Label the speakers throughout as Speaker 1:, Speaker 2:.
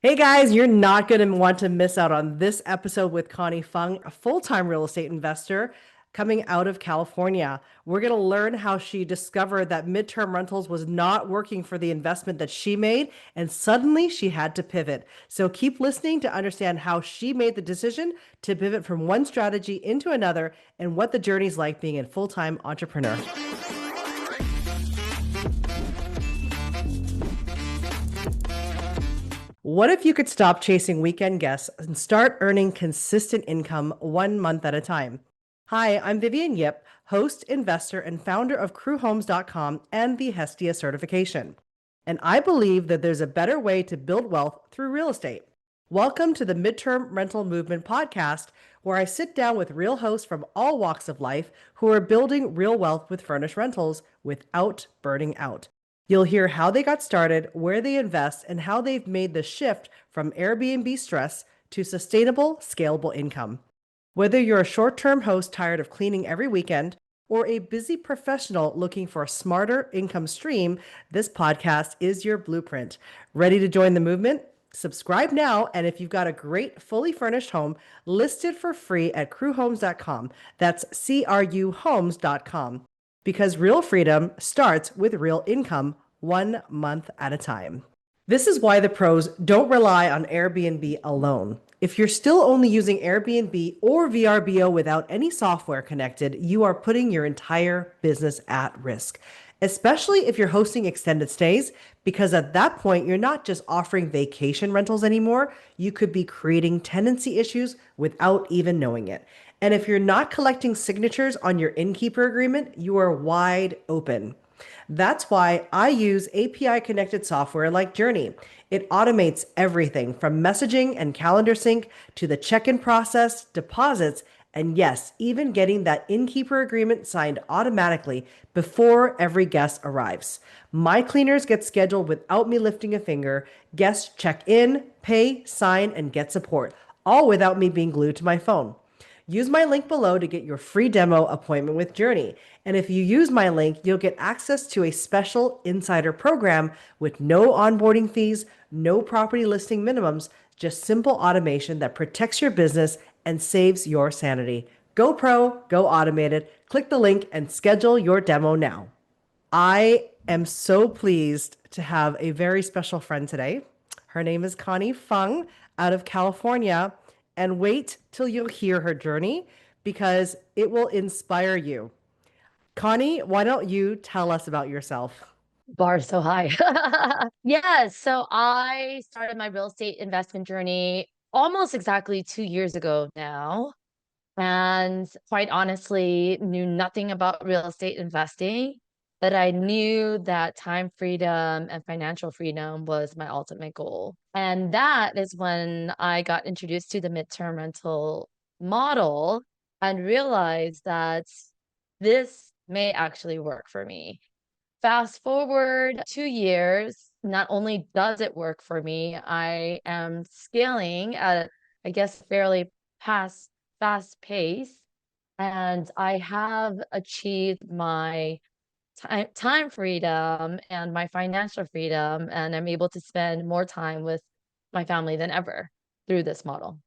Speaker 1: Hey guys, you're not going to want to miss out on this episode with Connie Phung, a full-time real estate investor coming out of California. We're going to learn how she discovered that midterm rentals was not working for the investment that she made, and suddenly she had to pivot. So keep listening to understand how she made the decision to pivot from one strategy into another and what the journey's like being a full-time entrepreneur. What if you could stop chasing weekend guests and start earning consistent income 1 month at a time? Hi, I'm Vivian Yip, host, investor, and founder of crewhomes.com and the Hestia certification. And I believe that there's a better way to build wealth through real estate. Welcome to the Midterm Rental Movement podcast, where I sit down with real hosts from all walks of life who are building real wealth with furnished rentals without burning out. You'll hear how they got started, where they invest, and how they've made the shift from Airbnb stress to sustainable, scalable income. Whether you're a short term host tired of cleaning every weekend or a busy professional looking for a smarter income stream, this podcast is your blueprint. Ready to join the movement? Subscribe now, and if you've got a great fully furnished home, list it for free at crewhomes.com. That's CRUhomes.com. Because real freedom starts with real income 1 month at a time. This is why the pros don't rely on Airbnb alone. If you're still only using Airbnb or VRBO without any software connected, you are putting your entire business at risk, especially if you're hosting extended stays, because at that point, you're not just offering vacation rentals anymore. You could be creating tenancy issues without even knowing it. And if you're not collecting signatures on your innkeeper agreement, you are wide open. That's why I use API connected software like Journey. It automates everything from messaging and calendar sync to the check in process, deposits, and yes, even getting that innkeeper agreement signed automatically before every guest arrives. My cleaners get scheduled without me lifting a finger. Guests check in, pay, sign, and get support, all without me being glued to my phone. Use my link below to get your free demo appointment with Journey. And if you use my link, you'll get access to a special insider program with no onboarding fees, no property listing minimums, just simple automation that protects your business and saves your sanity. Go pro, go automated. Click the link and schedule your demo now. I am so pleased to have a very special friend today. Her name is Connie Phung out of California. And wait till you'll hear her journey because it will inspire you. Connie, why don't you tell us about yourself?
Speaker 2: Bar so high. Yeah, so I started my real estate investment journey almost exactly 2 years ago now. And quite honestly, knew nothing about real estate investing, but I knew that time freedom and financial freedom was my ultimate goal. And that is when I got introduced to the midterm rental model and realized that this may actually work for me. Fast forward 2 years, not only does it work for me, I am scaling at, I guess, fairly past fast pace, and I have achieved my time freedom and my financial freedom, and I'm able to spend more time with my family than ever through this model.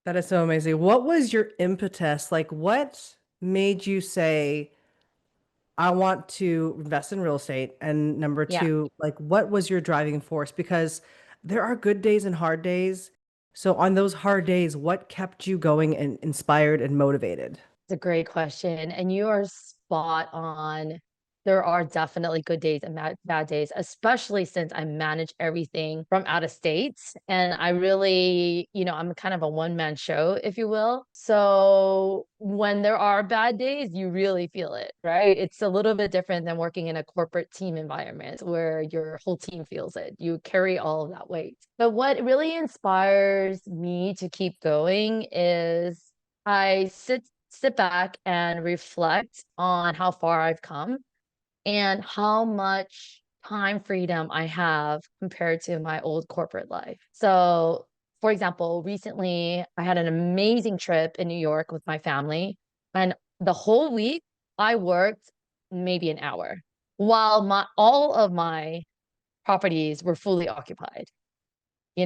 Speaker 1: That is so amazing. What was your impetus? Like, what made you say, I want to invest in real estate? And number
Speaker 2: Yeah.
Speaker 1: two, like, what was your driving force? Because there are good days and hard days. So, on those hard days, what kept you going and inspired and motivated?
Speaker 2: It's a great question, and you are spot on. There are definitely good days and bad days, especially since I manage everything from out of state. And I really, I'm kind of a one-man show, if you will. So when there are bad days, you really feel it, right? It's a little bit different than working in a corporate team environment where your whole team feels it. You carry all of that weight. But what really inspires me to keep going is I sit back and reflect on how far I've come and how much time freedom I have compared to my old corporate life. So, for example, recently I had an amazing trip in New York with my family, and the whole week I worked maybe an hour while my all of my properties were fully occupied.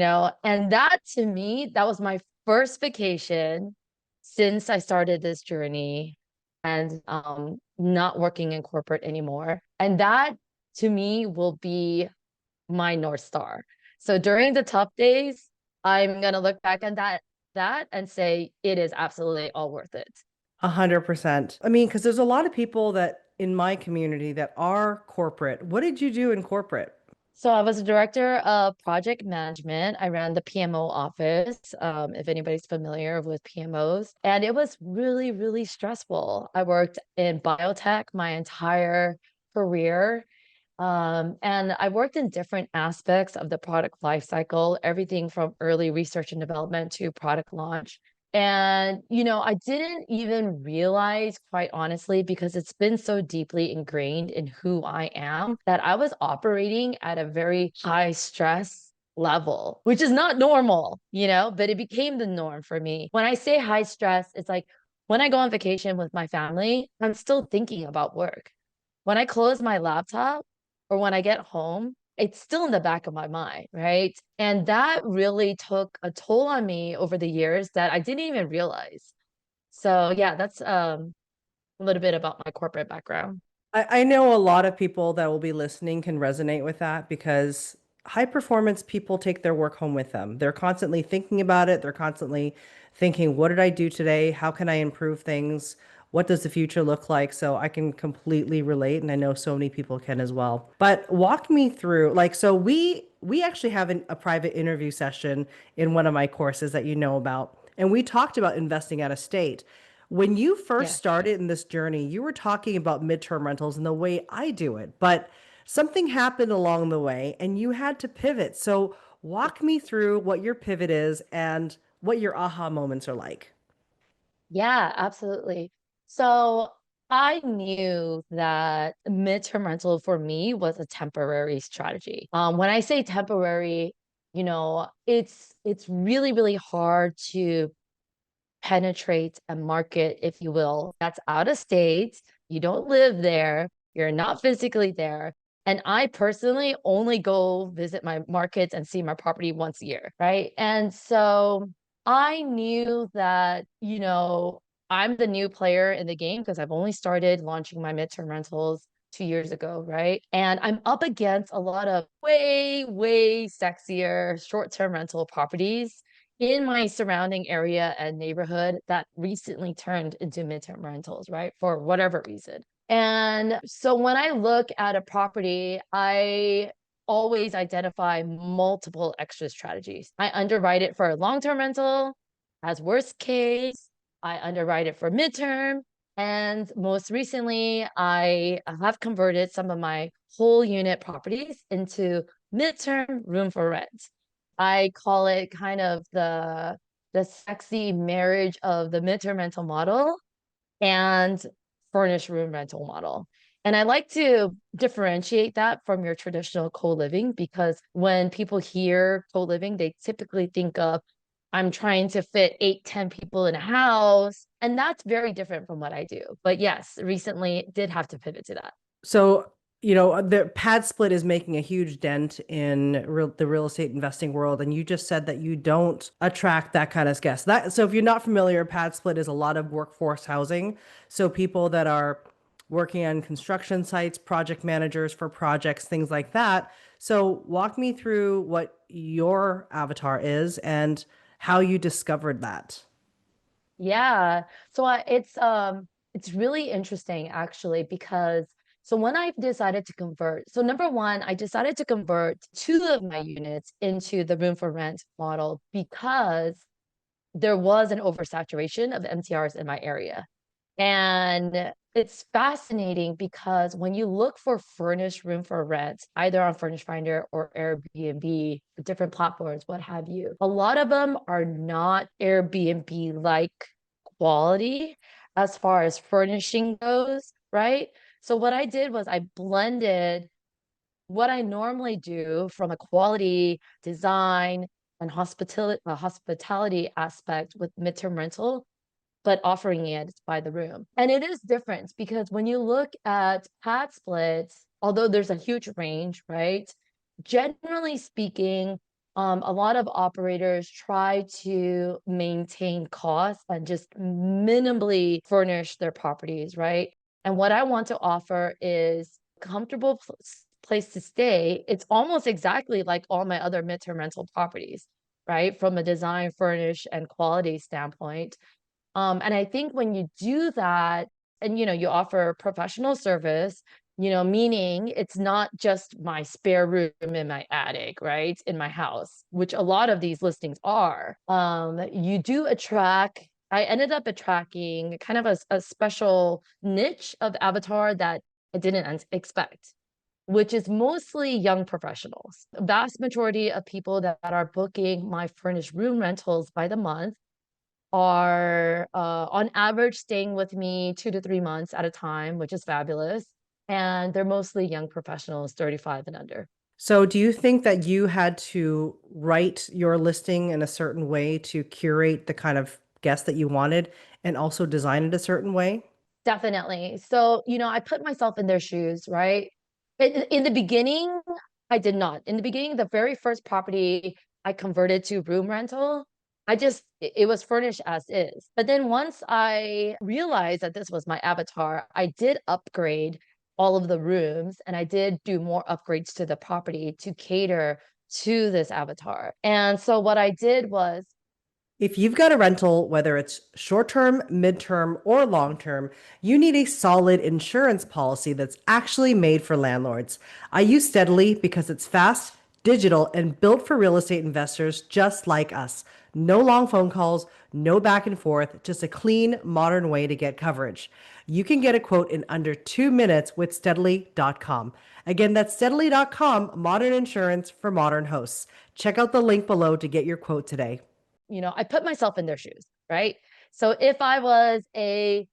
Speaker 2: And that to me, that was my first vacation since I started this journey and not working in corporate anymore. And that to me will be my North Star. So during the tough days, I'm gonna look back on that and say it is absolutely all worth it.
Speaker 1: 100%. I mean, because there's a lot of people that in my community that are corporate. What did you do in corporate?
Speaker 2: So I was a director of project management. I ran the PMO office, if anybody's familiar with PMOs. And it was really, really stressful. I worked in biotech my entire career. And I worked in different aspects of the product life cycle, everything from early research and development to product launch. And, I didn't even realize, quite honestly, because it's been so deeply ingrained in who I am, that I was operating at a very high stress level, which is not normal, but it became the norm for me. When I say high stress, it's like when I go on vacation with my family, I'm still thinking about work. When I close my laptop or when I get home, it's still in the back of my mind, right? And that really took a toll on me over the years that I didn't even realize. So yeah, that's a little bit about my corporate background.
Speaker 1: I know a lot of people that will be listening can resonate with that because high performance people take their work home with them. They're constantly thinking about it. They're constantly thinking, what did I do today? How can I improve things? What does the future look like? So I can completely relate, and I know so many people can as well. But walk me through, like, so we actually have a private interview session in one of my courses that you know about, and we talked about investing out of state. When you first
Speaker 2: Yeah.
Speaker 1: started in this journey, you were talking about midterm rentals and the way I do it, but something happened along the way and you had to pivot. So walk me through what your pivot is and what your aha moments are like.
Speaker 2: Yeah, absolutely. So I knew that midterm rental for me was a temporary strategy. When I say temporary, it's really, really hard to penetrate a market, if you will, that's out of state. You don't live there. You're not physically there. And I personally only go visit my markets and see my property once a year, right? And so I knew that, I'm the new player in the game because I've only started launching my midterm rentals 2 years ago, right? And I'm up against a lot of way, way sexier short-term rental properties in my surrounding area and neighborhood that recently turned into midterm rentals, right? For whatever reason. And so when I look at a property, I always identify multiple extra strategies. I underwrite it for a long-term rental as worst case. I underwrite it for midterm. And most recently, I have converted some of my whole unit properties into midterm room for rent. I call it kind of the sexy marriage of the midterm rental model and furnished room rental model. And I like to differentiate that from your traditional co-living because when people hear co-living, they typically think of I'm trying to fit 8, 10 people in a house. And that's very different from what I do. But yes, recently did have to pivot to that.
Speaker 1: So, the pad split is making a huge dent in the real estate investing world. And you just said that you don't attract that kind of guest. So if you're not familiar, pad split is a lot of workforce housing. So people that are working on construction sites, project managers for projects, things like that. So walk me through what your avatar is and how you discovered that.
Speaker 2: Yeah. So it's really interesting actually because so when I decided to convert, so number one, I decided to convert two of my units into the room for rent model because there was an oversaturation of MTRs in my area. And it's fascinating because when you look for furnished room for rent, either on Furnished Finder or Airbnb, different platforms, what have you, a lot of them are not Airbnb like quality as far as furnishing goes, right? So what I did was I blended what I normally do from a quality design and hospitality aspect with midterm rental but offering it by the room. And it is different because when you look at pad splits, although there's a huge range, right? Generally speaking, A lot of operators try to maintain costs and just minimally furnish their properties, right? And what I want to offer is comfortable place to stay. It's almost exactly like all my other midterm rental properties, right? From a design, furnish, and quality standpoint. And I think when you do that, and you offer professional service, meaning it's not just my spare room in my attic, right? In my house, which a lot of these listings are. You do attract, I ended up attracting kind of a special niche of avatar that I didn't expect, which is mostly young professionals. The vast majority of people that are booking my furnished room rentals by the month are on average staying with me 2 to 3 months at a time, which is fabulous. And they're mostly young professionals, 35 and under.
Speaker 1: So, do you think that you had to write your listing in a certain way to curate the kind of guest that you wanted and also design it a certain way?
Speaker 2: Definitely. So, I put myself in their shoes, right? In the beginning, I did not. In the beginning, the very first property I converted to room rental, it was furnished as is. But then once I realized that this was my avatar, I did upgrade all of the rooms and I did do more upgrades to the property to cater to this avatar. And so what I did was,
Speaker 1: If you've got a rental, whether it's short term, mid-term, or long term, you need a solid insurance policy that's actually made for landlords. I use Steadily because it's fast, digital, and built for real estate investors just like us. No long phone calls, no back and forth, just a clean, modern way to get coverage. You can get a quote in under 2 minutes with Steadily.com. Again, that's Steadily.com, modern insurance for modern hosts. Check out the link below to get your quote today.
Speaker 2: I put myself in their shoes, right? So if I was I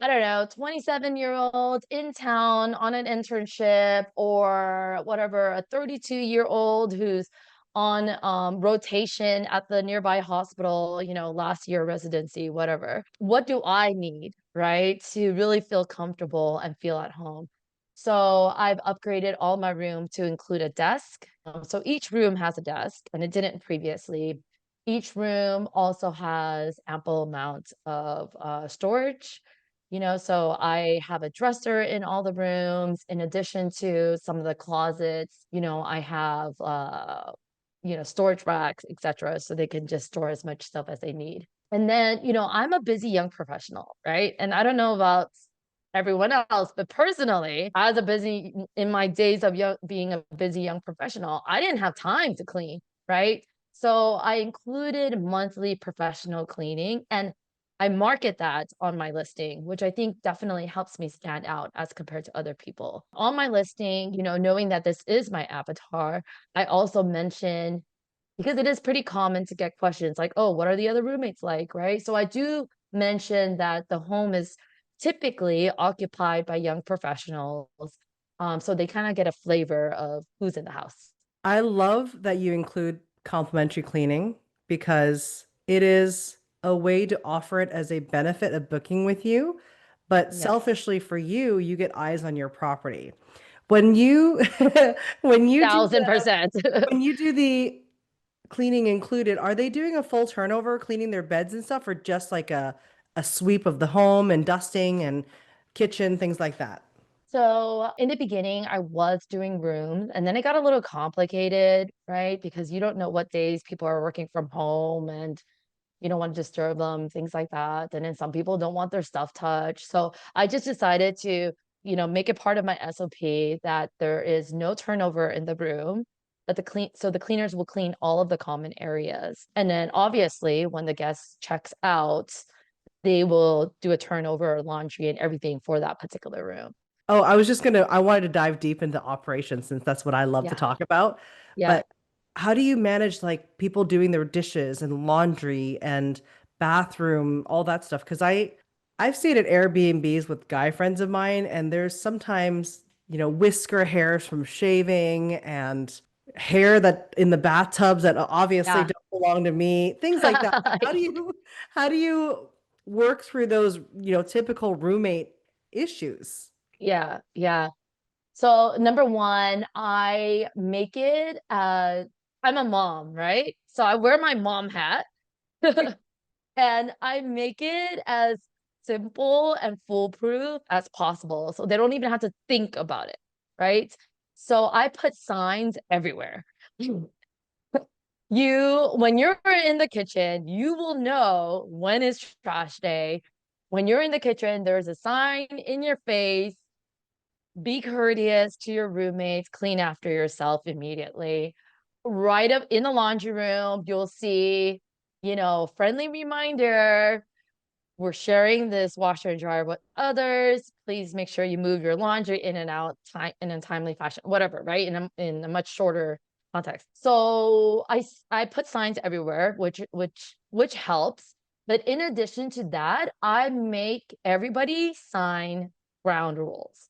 Speaker 2: don't know, 27-year-old in town on an internship or whatever, a 32-year-old who's on rotation at the nearby hospital, last year residency, whatever. What do I need, right, to really feel comfortable and feel at home? So I've upgraded all my room to include a desk. So each room has a desk, and it didn't previously. Each room also has ample amounts of storage. So I have a dresser in all the rooms. In addition to some of the closets, I have storage racks, etc. So they can just store as much stuff as they need. And then, I'm a busy young professional, right? And I don't know about everyone else, but personally, as a busy in my days of being a busy young professional, I didn't have time to clean, right? So I included monthly professional cleaning, and I market that on my listing, which I think definitely helps me stand out as compared to other people. On my listing, knowing that this is my avatar, I also mention, because it is pretty common to get questions like, oh, what are the other roommates like, right? So I do mention that the home is typically occupied by young professionals. So they kind of get a flavor of who's in the house.
Speaker 1: I love that you include complimentary cleaning because it is a way to offer it as a benefit of booking with you. But
Speaker 2: Yes.
Speaker 1: selfishly for you, you get eyes on your property. When you when you do the
Speaker 2: 1000%.
Speaker 1: when you do the cleaning included, are they doing a full turnover, cleaning their beds and stuff, or just like a sweep of the home and dusting and kitchen, things like that?
Speaker 2: So in the beginning, I was doing rooms, and then it got a little complicated, right? Because you don't know what days people are working from home and you don't want to disturb them, things like that. And then some people don't want their stuff touched. So I just decided to, make it part of my SOP that there is no turnover in the room, that the cleaners will clean all of the common areas. And then obviously when the guest checks out, they will do a turnover, laundry, and everything for that particular room.
Speaker 1: Oh, I wanted to dive deep into operations since that's what I love to
Speaker 2: Yeah.
Speaker 1: talk about.
Speaker 2: Yeah.
Speaker 1: But how do you manage like people doing their dishes and laundry and bathroom, all that stuff? Because I've stayed at Airbnbs with guy friends of mine, and there's sometimes, whisker hairs from shaving and hair that in the bathtubs that obviously
Speaker 2: Yeah.
Speaker 1: don't belong to me, things like that. How do you work through those, typical roommate issues?
Speaker 2: Yeah. Yeah. So number one, I make it I'm a mom, right? So I wear my mom hat and I make it as simple and foolproof as possible. So they don't even have to think about it, right? So I put signs everywhere. When you're in the kitchen, you will know when it's trash day. When you're in the kitchen, there's a sign in your face. Be courteous to your roommates, clean after yourself immediately. Right up in the laundry room, you'll see, friendly reminder, we're sharing this washer and dryer with others. Please make sure you move your laundry in and out in a timely fashion, whatever, right? In a much shorter context. So I put signs everywhere, which helps. But in addition to that, I make everybody sign ground rules.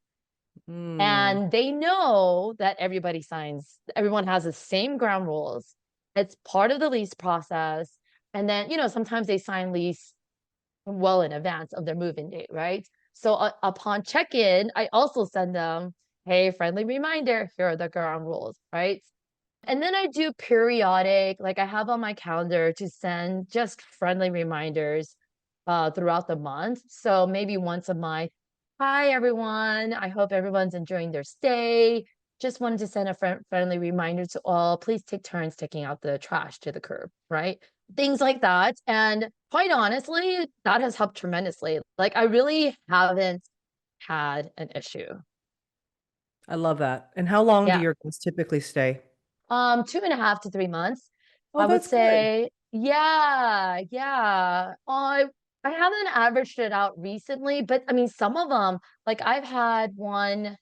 Speaker 1: Mm,
Speaker 2: And they know that everyone has the same ground rules. It's part of the lease process. And then, sometimes they sign lease well in advance of their move-in date, right? So upon check-in, I also send them, hey, friendly reminder, here are the ground rules, right? And then I do periodic, like I have on my calendar to send just friendly reminders throughout the month. So maybe once a month, hi everyone. I hope everyone's enjoying their stay. Just wanted to send a friendly reminder to all. Please take turns taking out the trash to the curb, right? Things like that. And quite honestly, that has helped tremendously. Like I really haven't had an issue.
Speaker 1: I love that. And how long do
Speaker 2: Yeah.
Speaker 1: your guests typically stay?
Speaker 2: 2.5 to 3 months.
Speaker 1: Oh,
Speaker 2: I would
Speaker 1: that's good.
Speaker 2: say, yeah, yeah. I haven't averaged it out recently, but I mean, some of them, like I've had one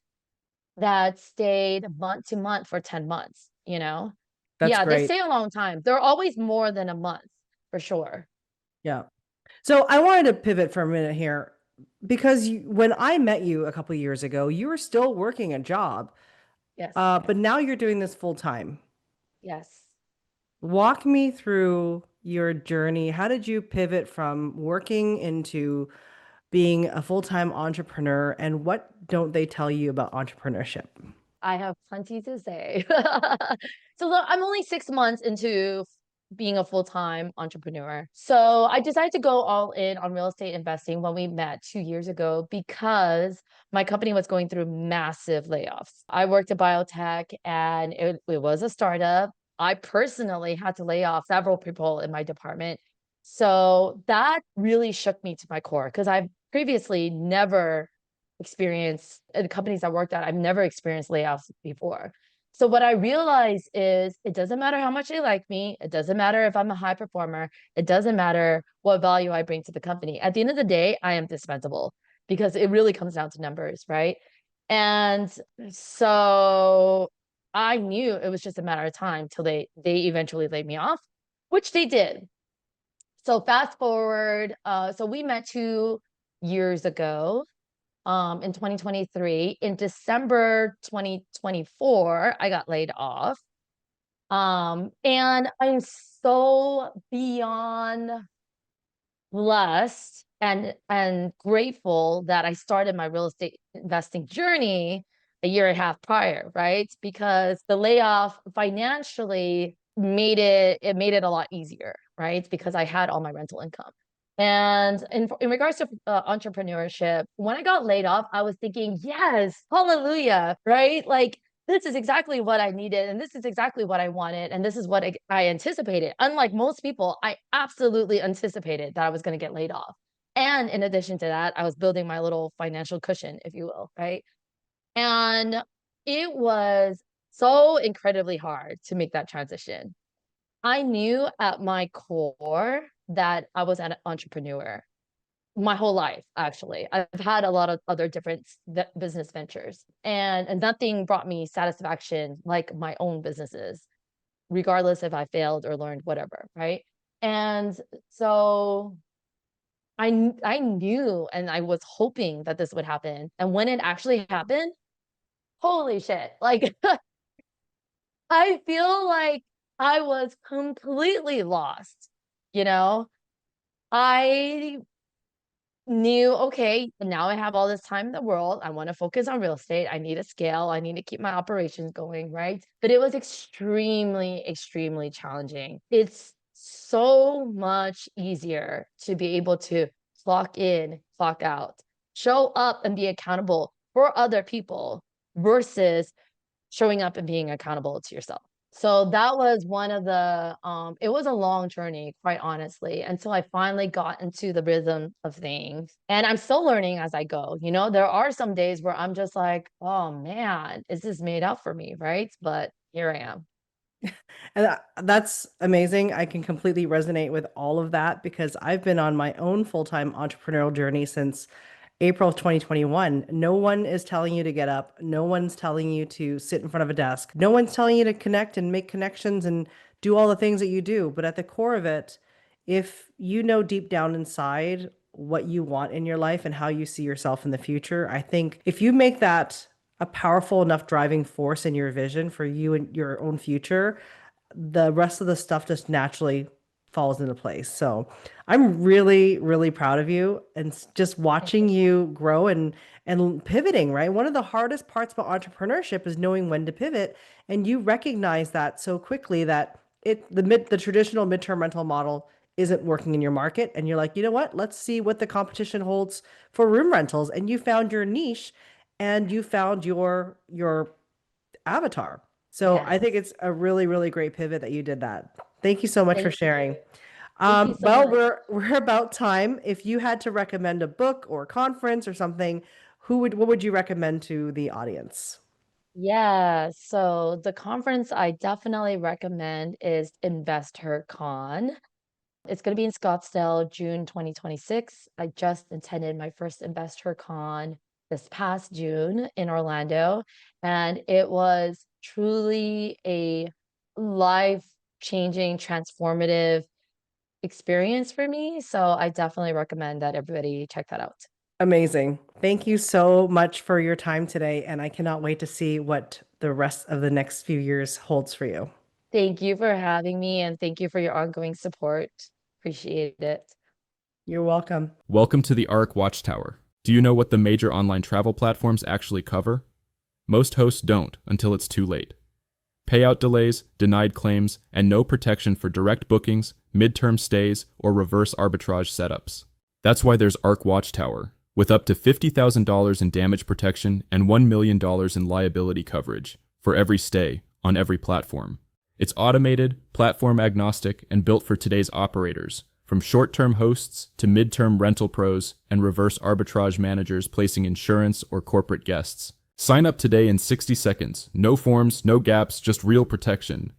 Speaker 2: that stayed month to month for 10 months, you know?
Speaker 1: That's
Speaker 2: Yeah, they
Speaker 1: great.
Speaker 2: stay a long time. They're always more than a month for sure.
Speaker 1: Yeah. So I wanted to pivot for a minute here because when I met you a couple years ago, you were still working a job,
Speaker 2: Yes,
Speaker 1: but
Speaker 2: yes,
Speaker 1: now you're doing this full time.
Speaker 2: yes.
Speaker 1: Walk me through your journey. How did you pivot from working into being a full-time entrepreneur, and what don't they tell you about entrepreneurship?
Speaker 2: I have plenty to say. So look, I'm only 6 months into being a full-time entrepreneur. So I decided to go all in on real estate investing when we met 2 years ago because my company was going through massive layoffs. I worked at Biotech and it was a startup. I personally had to lay off several people in my department. So that really shook me to my core because I've previously never experienced the companies I worked at, I've never experienced layoffs before. So what I realize is it doesn't matter how much they like me, it doesn't matter if I'm a high performer, it doesn't matter what value I bring to the company. At the end of the day, I am dispensable because it really comes down to numbers, right? And so I knew it was just a matter of time till they eventually laid me off, which they did. So fast forward, so we met 2 years ago in 2023. In December 2024, I got laid off. And I'm so beyond blessed and grateful that I started my real estate investing journey a year and a half prior, right? Because the layoff financially made it a lot easier, right? Because I had all my rental income. And in regards to entrepreneurship, when I got laid off, I was thinking, yes, hallelujah, right? Like this is exactly what I needed, and this is exactly what I wanted, and this is what I anticipated. Unlike most people, I absolutely anticipated that I was going to get laid off. And in addition to that, I was building my little financial cushion, if you will, right? And it was so incredibly hard to make that transition. I knew at my core that I was an entrepreneur my whole life, actually. I've had a lot of other different business ventures, and nothing brought me satisfaction like my own businesses, regardless if I failed or learned whatever, right? And so I knew and I was hoping that this would happen. And when it actually happened, holy shit. Like I feel like I was completely lost, you know? I knew, okay, now I have all this time in the world. I want to focus on real estate. I need to scale. I need to keep my operations going, right? But it was extremely, extremely challenging. It's so much easier to be able to clock in, clock out, show up and be accountable for other people versus showing up and being accountable to yourself. So that was one of the it was a long journey, quite honestly, until I finally got into the rhythm of things. And I'm still learning as I go. You know, there are some days where I'm just like, oh man, is this made up for me, right? But here I am.
Speaker 1: And that's amazing. I can completely resonate with all of that because I've been on my own full-time entrepreneurial journey since April of 2021. No one is telling you to get up. No one's telling you to sit in front of a desk. No one's telling you to connect and make connections and do all the things that you do. But at the core of it, if you know deep down inside what you want in your life and how you see yourself in the future, I think if you make that a powerful enough driving force in your vision for you and your own future, the rest of the stuff just naturally falls into place. So I'm really, really proud of you and just
Speaker 2: Thank you.
Speaker 1: watching you grow and pivoting, right? One of the hardest parts about entrepreneurship is knowing when to pivot. And you recognize that so quickly that the traditional midterm rental model isn't working in your market. And you're like, you know what? Let's see what the competition holds for room rentals. And you found your niche and you found your avatar. So I think
Speaker 2: Yes.
Speaker 1: it's a really, really great pivot that you did that. Thank you so much for
Speaker 2: Thank
Speaker 1: sharing.
Speaker 2: you. Thank you so
Speaker 1: Well,
Speaker 2: much.
Speaker 1: we're about time. If you had to recommend a book or conference or something, what would you recommend to the audience?
Speaker 2: Yeah, so the conference I definitely recommend is Investor Con. It's going to be in Scottsdale, June 2026. I just attended my first Investor Con this past June in Orlando, and it was truly a life-changing, transformative experience for me. So I definitely recommend that everybody check that out.
Speaker 1: Amazing. Thank you so much for your time today, and I cannot wait to see what the rest of the next few years holds for you.
Speaker 2: Thank you for having me, and thank you for your ongoing support. Appreciate it.
Speaker 1: You're welcome.
Speaker 3: Welcome to the ARC Watchtower. Do you know what the major online travel platforms actually cover? Most hosts don't until it's too late. Payout delays, denied claims, and no protection for direct bookings, midterm stays, or reverse arbitrage setups. That's why there's ARC Watchtower, with up to $50,000 in damage protection and $1 million in liability coverage for every stay on every platform. It's automated, platform agnostic, and built for today's operators, from short-term hosts to mid-term rental pros and reverse arbitrage managers placing insurance or corporate guests. Sign up today in 60 seconds. No forms, no gaps, just real protection.